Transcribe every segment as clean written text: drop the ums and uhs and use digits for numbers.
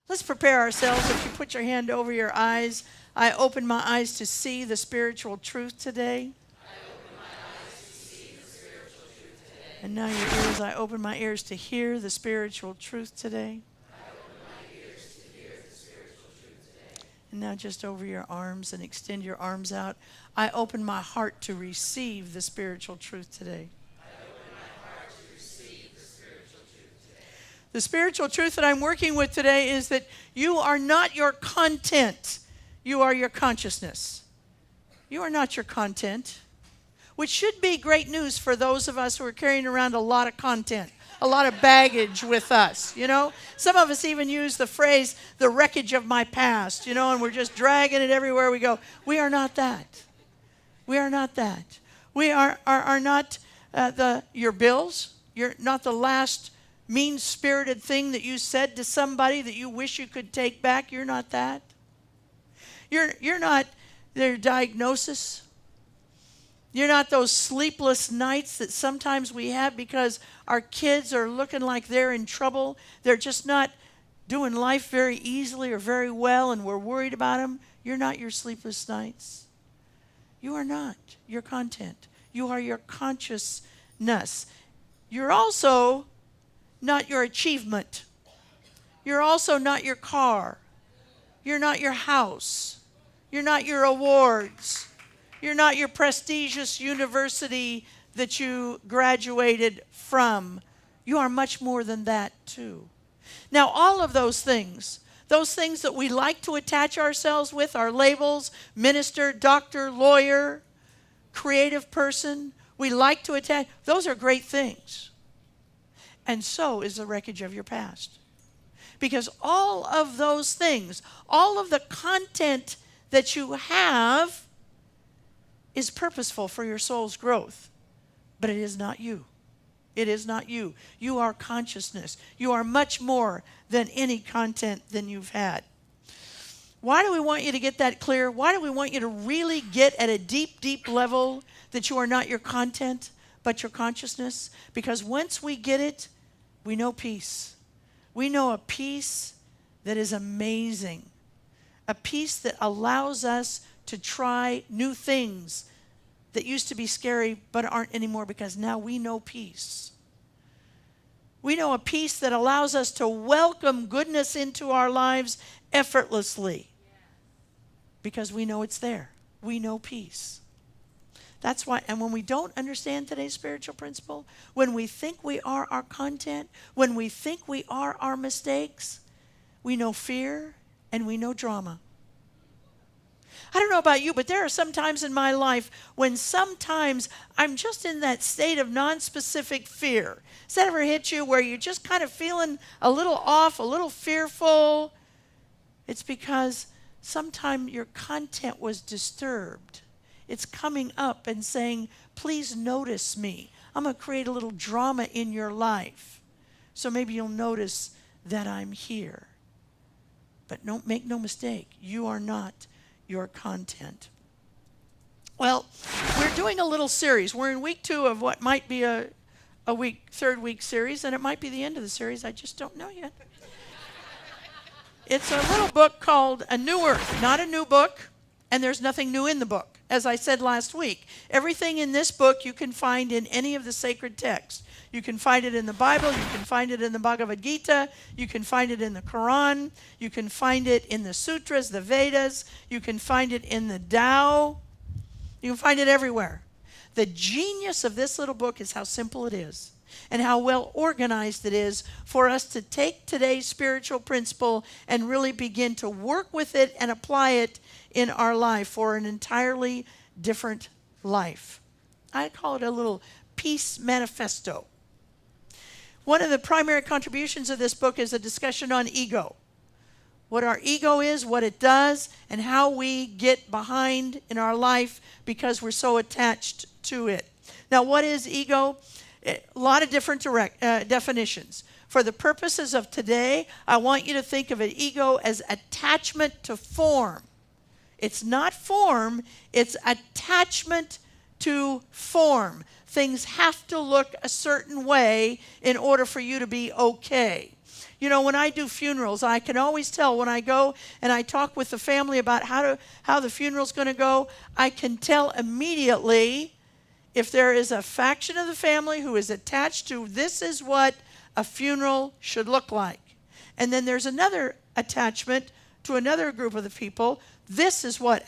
Let's prepare ourselves. If you put your hand over your eyes, I open my eyes to see the spiritual truth today. And now your ears, I open my ears to hear the spiritual truth today. And now just over your arms and extend your arms out. I open my heart to receive the spiritual truth today. The spiritual truth that I'm working with today is that you are not your content. You are your consciousness. You are not your content, which should be great news for those of us who are carrying around a lot of content, a lot of baggage with us, you know. Some of us even use the phrase, the wreckage of my past, you know, and we're just dragging it everywhere we go. We are not that. We are not that. We are not your bills. You're not the last mean-spirited thing that you said to somebody that you wish you could take back. You're not that. You're not their diagnosis. You're not those sleepless nights that sometimes we have because our kids are looking like they're in trouble. They're just not doing life very easily or very well, and we're worried about them. You're not your sleepless nights. You are not your content. You are your consciousness. You're also not your achievement. You're also not your car. You're not your house. You're not your awards. You're not your prestigious university that you graduated from. You are much more than that too. Now, all of those things that we like to attach ourselves with, our labels, minister, doctor, lawyer, creative person, we like to attach, those are great things. And so is the wreckage of your past. Because all of those things, all of the content that you have is purposeful for your soul's growth. But it is not you. It is not you. You are consciousness. You are much more than any content than you've had. Why do we want you to get that clear? Why do we want you to really get at a deep, deep level that you are not your content, but your consciousness? Because once we get it, we know peace. We know a peace that is amazing. A peace that allows us to try new things that used to be scary but aren't anymore, because now we know peace. We know a peace that allows us to welcome goodness into our lives effortlessly because we know it's there. We know peace. That's why, and when we don't understand today's spiritual principle, when we think we are our content, when we think we are our mistakes, we know fear and we know drama. I don't know about you, but there are some times in my life when sometimes I'm just in that state of non-specific fear. Has that ever hit you where you're just kind of feeling a little off, a little fearful? It's because sometime your content was disturbed. It's coming up and saying, please notice me. I'm going to create a little drama in your life. So maybe you'll notice that I'm here. But don't make no mistake, you are not your content. Well, we're doing a little series. We're in week 2 of what might be a third week series, and it might be the end of the series. I just don't know yet. It's a little book called A New Earth, not a new book, and there's nothing new in the book. As I said last week, everything in this book you can find in any of the sacred texts. You can find it in the Bible, you can find it in the Bhagavad Gita, you can find it in the Quran, you can find it in the sutras, the Vedas, you can find it in the Tao, you can find it everywhere. The genius of this little book is how simple it is and how well organized it is for us to take today's spiritual principle and really begin to work with it and apply it in our life for an entirely different life. I call it a little peace manifesto. One of the primary contributions of this book is a discussion on ego. What our ego is, what it does, and how we get behind in our life because we're so attached to it. Now, what is ego? A lot of different definitions. For the purposes of today, I want you to think of an ego as attachment to form. It's not form, it's attachment to form. Things have to look a certain way in order for you to be okay. You know, when I do funerals, I can always tell when I go and I talk with the family about how the funeral's going to go, I can tell immediately if there is a faction of the family who is attached to this is what a funeral should look like. And then there's another attachment to another group of the people. This is what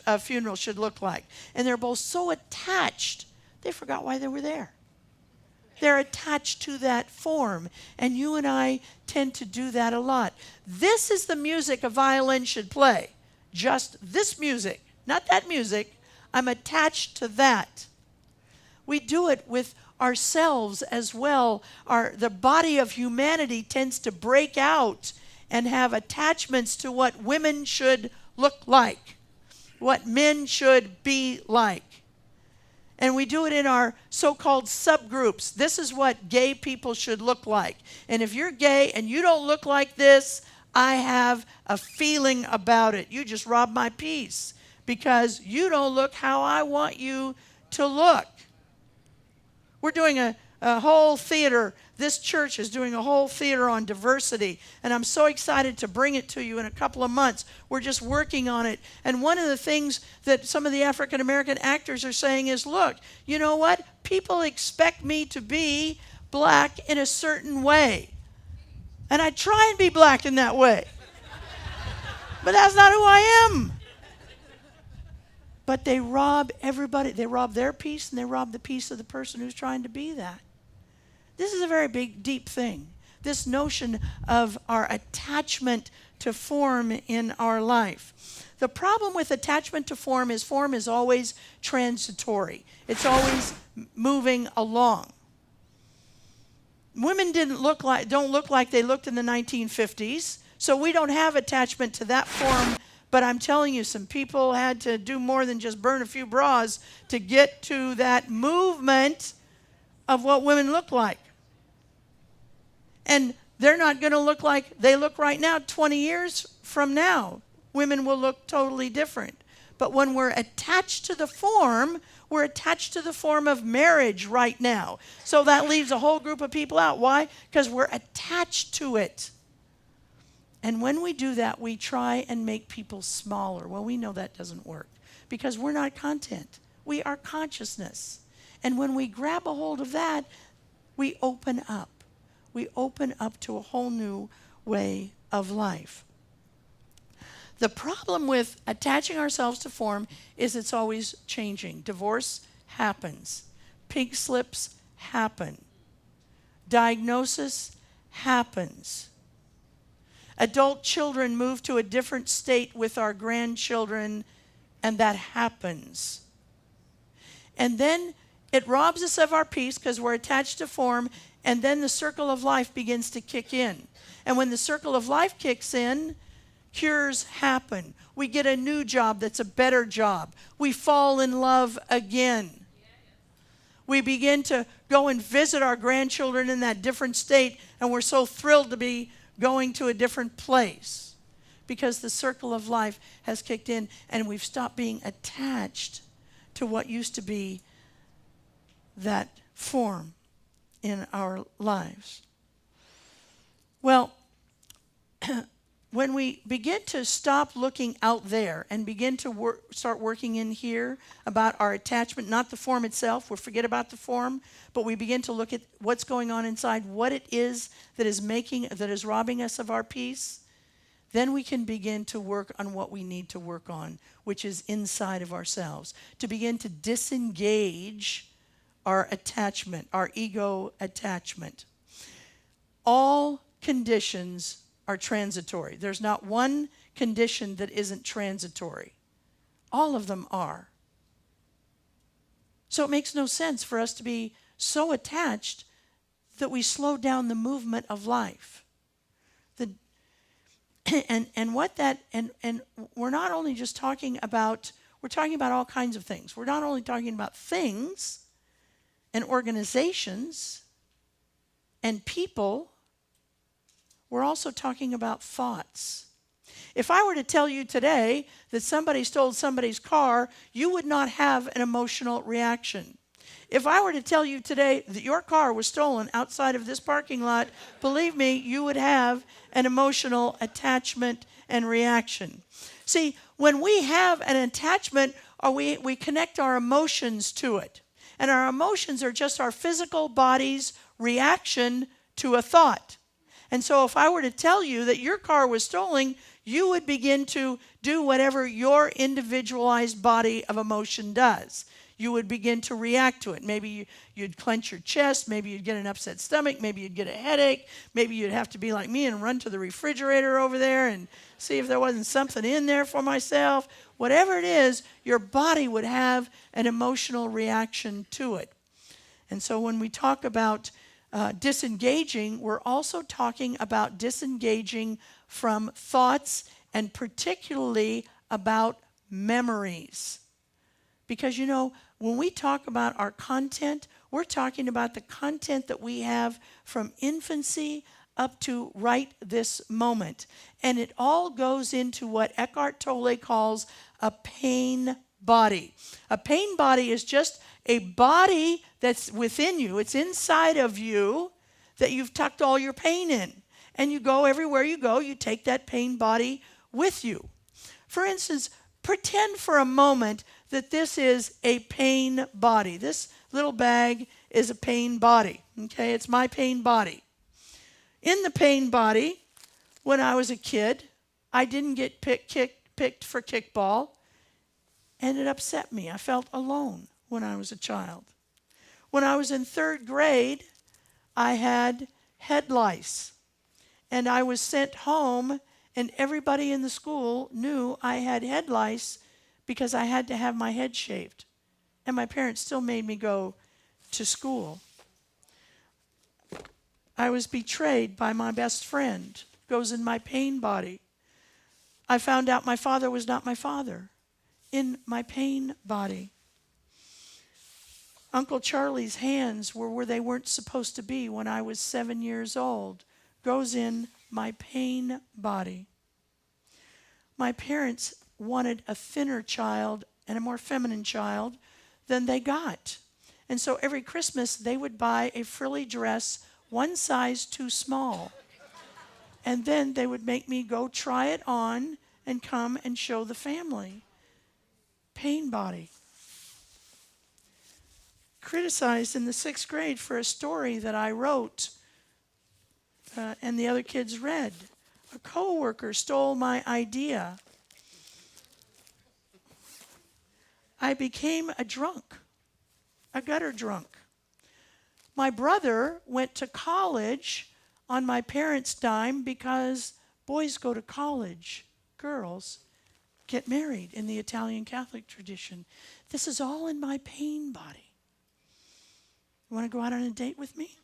a funeral should look like. And they're both so attached, they forgot why they were there. They're attached to that form. And you and I tend to do that a lot. This is the music a violin should play. Just this music, not that music. I'm attached to that. We do it with ourselves as well. The body of humanity tends to break out and have attachments to what women should look like, what men should be like. And we do it in our so-called subgroups. This is what gay people should look like. And if you're gay and you don't look like this, I have a feeling about it. You just robbed my peace because you don't look how I want you to look. We're doing a whole theater. This church is doing a whole theater on diversity, and I'm so excited to bring it to you in a couple of months. We're just working on it. And one of the things that some of the African American actors are saying is, look, you know what? People expect me to be black in a certain way. And I try and be black in that way. But that's not who I am. But they rob everybody. They rob their peace, and they rob the peace of the person who's trying to be that. This is a very big, deep thing. This notion of our attachment to form in our life. The problem with attachment to form is always transitory. It's always moving along. Women don't look like they looked in the 1950s, so we don't have attachment to that form. But I'm telling you, some people had to do more than just burn a few bras to get to that movement of what women look like. And they're not going to look like they look right now. 20 years from now, women will look totally different. But when we're attached to the form, we're attached to the form of marriage right now. So that leaves a whole group of people out. Why? Because we're attached to it. And when we do that, we try and make people smaller. Well, we know that doesn't work because we're not content. We are consciousness. And when we grab a hold of that, we open up. We open up to a whole new way of life. The problem with attaching ourselves to form is it's always changing. Divorce happens. Pink slips happen. Diagnosis happens. Adult children move to a different state with our grandchildren, and that happens. And then it robs us of our peace because we're attached to form, and then the circle of life begins to kick in. And when the circle of life kicks in, cures happen. We get a new job that's a better job. We fall in love again. We begin to go and visit our grandchildren in that different state, and we're so thrilled to be going to a different place because the circle of life has kicked in and we've stopped being attached to what used to be that form in our lives. Well, when we begin to stop looking out there and begin to start working in here about our attachment, not the form itself, we'll forget about the form, but we begin to look at what's going on inside, what it is that is robbing us of our peace, then we can begin to work on what we need to work on, which is inside of ourselves, to begin to disengage our attachment, our ego attachment. All conditions are transitory. There's not one condition that isn't transitory. All of them are. So it makes no sense for us to be so attached that we slow down the movement of life. And we're not only just talking about, we're talking about all kinds of things. We're not only talking about things and organizations and people, we're also talking about thoughts. If I were to tell you today that somebody stole somebody's car, you would not have an emotional reaction. If I were to tell you today that your car was stolen outside of this parking lot, believe me, you would have an emotional attachment and reaction. See, when we have an attachment, or we connect our emotions to it. And our emotions are just our physical body's reaction to a thought. And so if I were to tell you that your car was stolen, you would begin to do whatever your individualized body of emotion does. You would begin to react to it. Maybe you'd clench your chest. Maybe you'd get an upset stomach. Maybe you'd get a headache. Maybe you'd have to be like me and run to the refrigerator over there and see if there wasn't something in there for myself. Whatever it is, your body would have an emotional reaction to it. And so when we talk about disengaging, we're also talking about disengaging from thoughts, and particularly about memories. Because, you know, when we talk about our content, we're talking about the content that we have from infancy up to right this moment. And it all goes into what Eckhart Tolle calls a pain body. A pain body is just a body that's within you. It's inside of you that you've tucked all your pain in. And you go everywhere you go, you take that pain body with you. For instance, pretend for a moment that this is a pain body. This little bag is a pain body. Okay, it's my pain body. In the pain body, when I was a kid, I didn't get picked for kickball, and it upset me. I felt alone when I was a child. When I was in 3rd grade, I had head lice, and I was sent home, and everybody in the school knew I had head lice because I had to have my head shaved. And my parents still made me go to school. I was betrayed by my best friend. Goes in my pain body. I found out my father was not my father. In my pain body. Uncle Charlie's hands were where they weren't supposed to be when I was 7 years old. Goes in my pain body. My parents wanted a thinner child and a more feminine child than they got. And so every Christmas they would buy a frilly dress one size too small. And then they would make me go try it on and come and show the family. Pain body. Criticized in the 6th grade for a story that I wrote and the other kids read. A coworker stole my idea. I became a drunk, a gutter drunk. My brother went to college on my parents' dime because boys go to college, girls get married in the Italian Catholic tradition. This is all in my pain body. You want to go out on a date with me?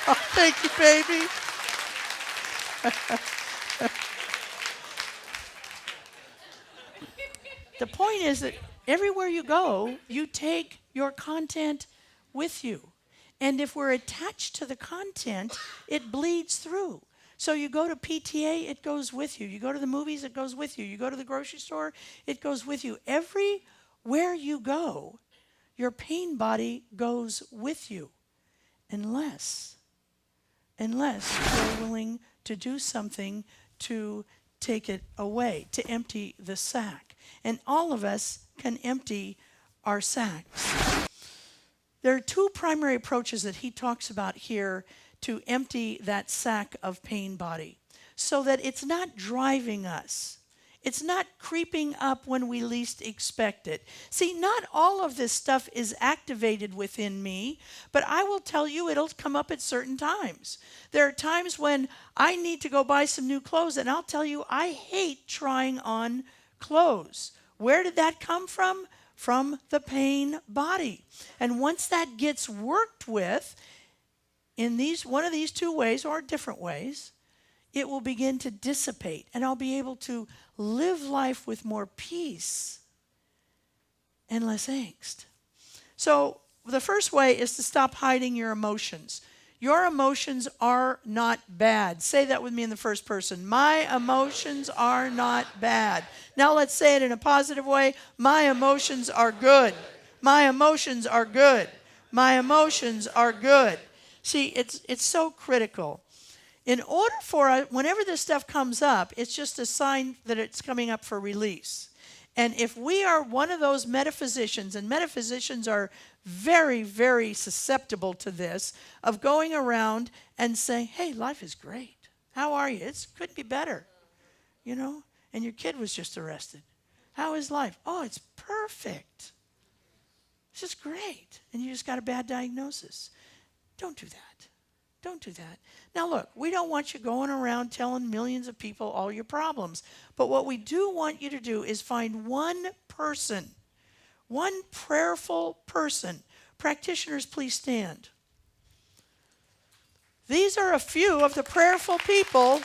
Oh, thank you, baby. The point is that everywhere you go, you take your content with you. And if we're attached to the content, it bleeds through. So you go to PTA, it goes with you. You go to the movies, it goes with you. You go to the grocery store, it goes with you. Everywhere you go, your pain body goes with you. Unless you're willing to do something to take it away, to empty the sack. And all of us can empty our sacks. There are 2 primary approaches that he talks about here to empty that sack of pain body, so that it's not driving us. It's not creeping up when we least expect it. See, not all of this stuff is activated within me, but I will tell you it'll come up at certain times. There are times when I need to go buy some new clothes, and I'll tell you I hate trying on clothes. Where did that come from? From the pain body. And once that gets worked with in one of these 2 ways or different ways, it will begin to dissipate, and I'll be able to live life with more peace and less angst. So the first way is to stop hiding your emotions. Your emotions are not bad. Say that with me in the first person. My emotions are not bad. Now let's say it in a positive way. My emotions are good. My emotions are good. My emotions are good. See, it's so critical. In order for whenever this stuff comes up, it's just a sign that it's coming up for release. And if we are one of those metaphysicians, and metaphysicians are very, very susceptible to this, of going around and saying, hey, life is great. How are you? It could be better, and your kid was just arrested. How is life? Oh, it's perfect. It's just great. And you just got a bad diagnosis. Don't do that. Don't do that. Now look, we don't want you going around telling millions of people all your problems. But what we do want you to do is find one person, one prayerful person. Practitioners, please stand. These are a few of the prayerful people.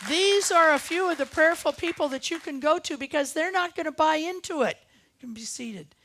These are a few of the prayerful people that you can go to because they're not going to buy into it. You can be seated.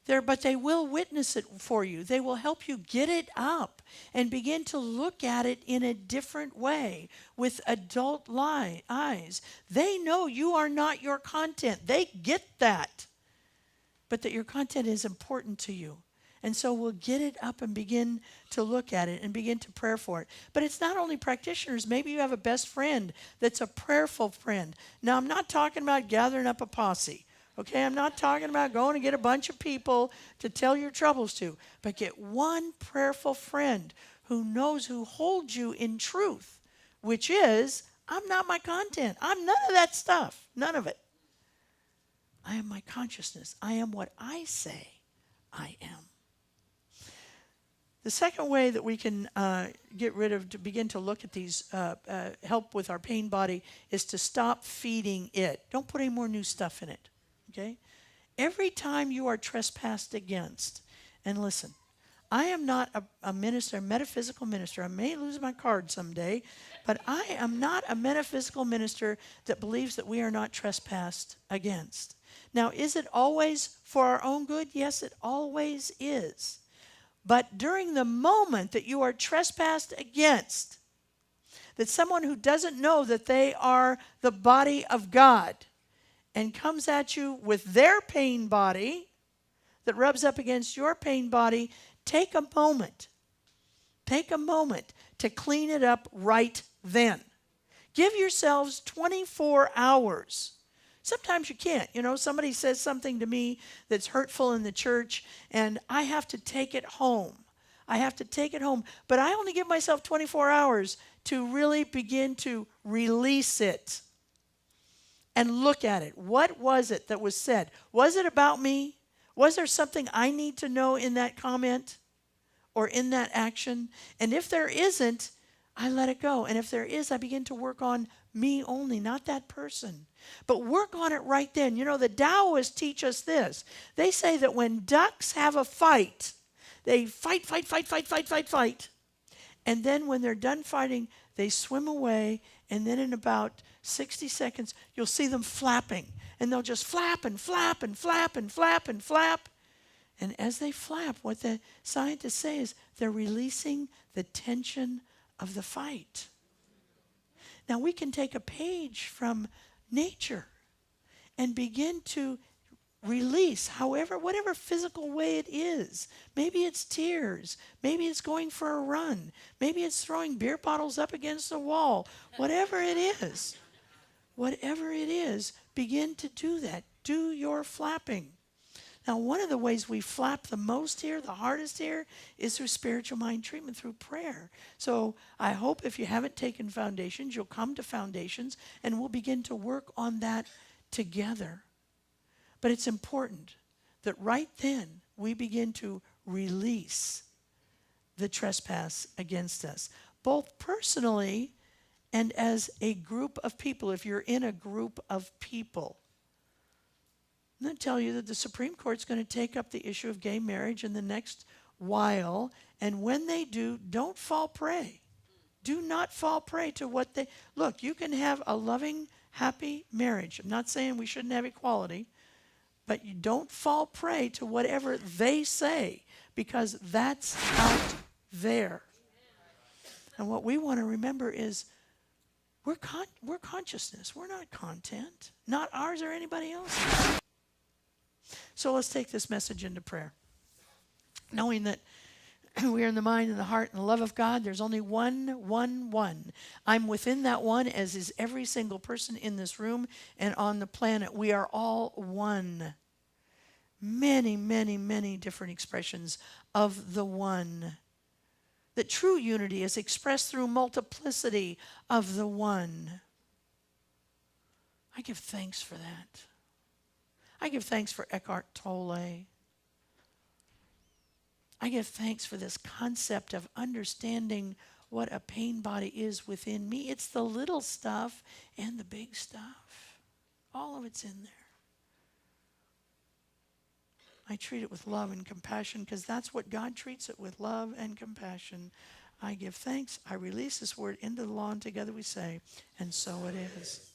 But they will witness it for you. They will help you get it up and begin to look at it in a different way with adult eyes. They know you are not your content. They get that. But that your content is important to you. And so we'll get it up and begin to look at it and begin to pray for it. But it's not only practitioners. Maybe you have a best friend that's a prayerful friend. Now, I'm not talking about gathering up a posse. Okay, I'm not talking about going to get a bunch of people to tell your troubles to, but get one prayerful friend who knows, who holds you in truth, which is, I'm not my content. I'm none of that stuff. None of it. I am my consciousness. I am what I say I am. The second way that we can to begin to look at these, help with our pain body, is to stop feeding it. Don't put any more new stuff in it. Okay? Every time you are trespassed against, and listen, I am not a minister, a metaphysical minister. I may lose my card someday, but I am not a metaphysical minister that believes that we are not trespassed against. Now, is it always for our own good? Yes, it always is. But during the moment that you are trespassed against, that someone who doesn't know that they are the body of God and comes at you with their pain body that rubs up against your pain body, take a moment. Take a moment to clean it up right then. Give yourselves 24 hours. Sometimes you can't. Somebody says something to me that's hurtful in the church, and I have to take it home. But I only give myself 24 hours to really begin to release it. And look at it. What was it that was said? Was it about me? Was there something I need to know in that comment or in that action? And if there isn't, I let it go. And if there is, I begin to work on me only, not that person. But work on it right then. The Taoists teach us this. They say that when ducks have a fight, they fight. And then when they're done fighting, they swim away. And then in about 60 seconds, you'll see them flapping. And they'll just flap and flap and flap and flap and flap. And as they flap, what the scientists say is they're releasing the tension of the fight. Now, we can take a page from nature and begin to release, whatever physical way it is. Maybe it's tears. Maybe it's going for a run. Maybe it's throwing beer bottles up against the wall. Whatever it is, begin to do that. Do your flapping. Now, one of the ways we flap the most here, the hardest here, is through spiritual mind treatment, through prayer. So I hope if you haven't taken foundations, you'll come to foundations, and we'll begin to work on that together. But it's important that right then we begin to release the trespass against us, both personally and as a group of people. If you're in a group of people, I'm going to tell you that the Supreme Court's going to take up the issue of gay marriage in the next while, and when they do, don't fall prey. Do not fall prey to what they... Look, you can have a loving, happy marriage. I'm not saying we shouldn't have equality, but you don't fall prey to whatever they say, because that's out there. And what we want to remember is we're consciousness. We're not content. Not ours or anybody else's. So let's take this message into prayer. Knowing that we are in the mind and the heart and the love of God. There's only one. I'm within that one, as is every single person in this room and on the planet. We are all one. Many different expressions of the one. That true unity is expressed through multiplicity of the one. I give thanks for that. I give thanks for Eckhart Tolle. I give thanks for this concept of understanding what a pain body is within me. It's the little stuff and the big stuff. All of it's in there. I treat it with love and compassion because that's what God treats it with, love and compassion. I give thanks. I release this word into the law, and together we say, and so it is.